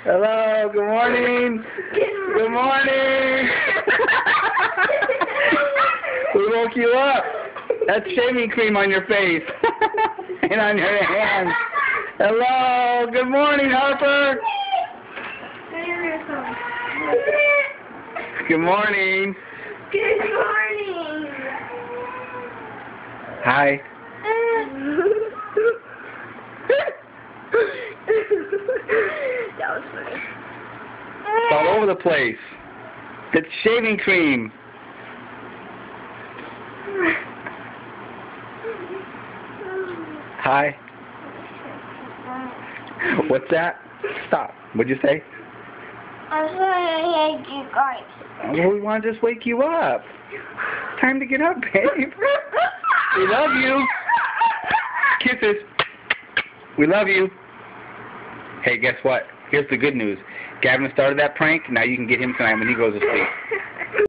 Hello, good morning. Good morning. We woke you up. That's shaving cream on your face and on your hands. Hello, good morning, Harper. Good morning. Good morning. Hi. That was funny. It's all over the place. It's shaving cream. Hi. What's that? Stop. What'd you say? I'm sorry, you guys. Well, we want to just wake you up. Time to get up, babe. We love you. Kisses. We love you. Hey, guess what? Here's the good news. Gavin started that prank. Now you can get him tonight when he goes to sleep.